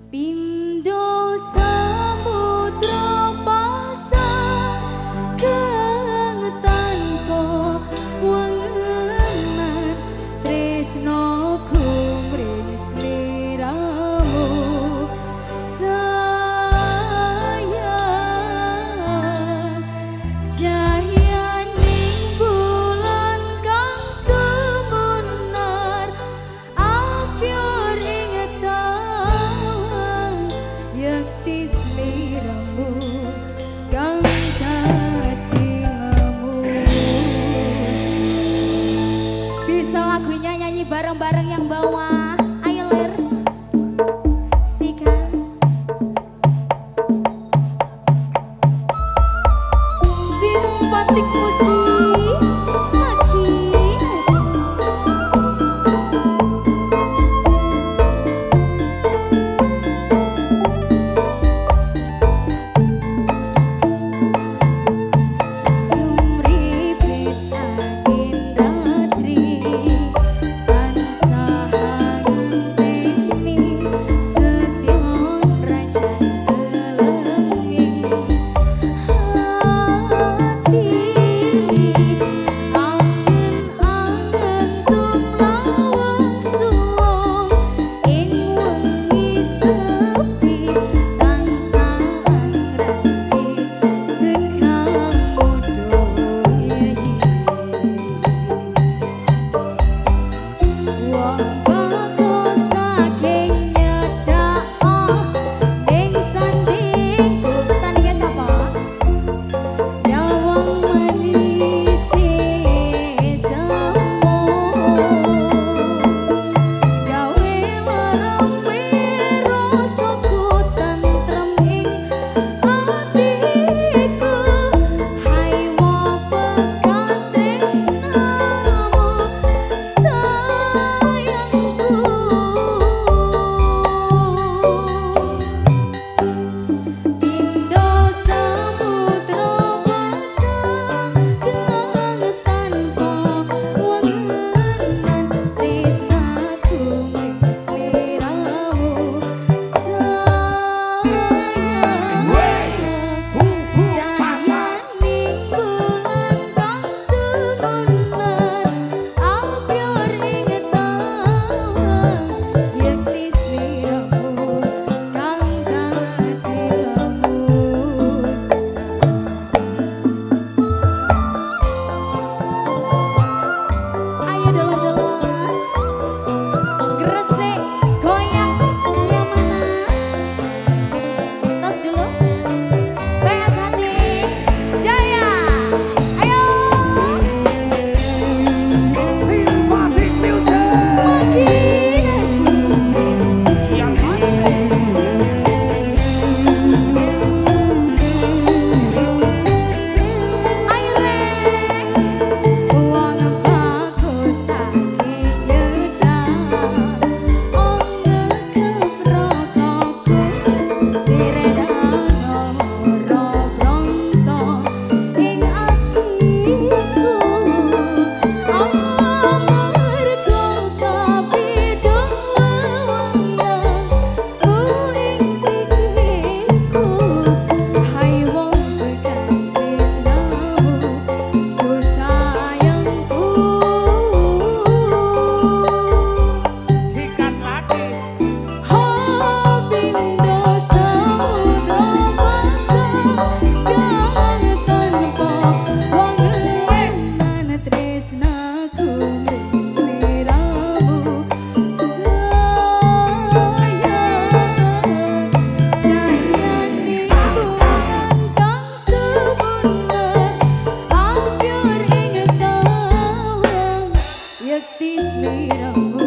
Pindho samudra pasang kang tanpa wangenan tresno kumring sliramu sayang cahayaning bulan kang sumunar apyor ing tawang yakti sliramu kang dadi ngamun. Bisa lagunya nyanyi bareng-bareng yang bawah. Ayo ler. Sikat. Simpatik musik makin asyik. Sumripit agendratri tansah ngenteni setyon rajan telengi hati angen-angen tumlawang suwung ing wengi sepi tansah anggrati tegang mudohi wong bako saking nyedhak ning sandingku sandinge sapa nyawang manise semu gawe marembe rasaku tentrem ing atiku hai wo pekat tresnamu sayangku. Pindho samudra pasang kang tanpa wangenan tresnaku ing sliramu sayang cahayaning bulan kang sumunar apyor ing tawang yakti sliramu kang dadi ngamun. Ayo delon-delon gresik goyang yang mana tos dulu PS hati jaya ayo Simpatik music makin asyik. yang mana? Ayo rek wong bagus saking nyedhak onggel keprokoku siredano ora bronto ing atiku amarga kapidhong wayang ing pikirku hai wong pekat tresnamu ku sayangku. Sikat lagi. Pindho samudra pasang kang tanpa wangenan tresnaku ing sliramu sayang cahayaning bulan kang sumunar apyor ing tawang yakti sliramu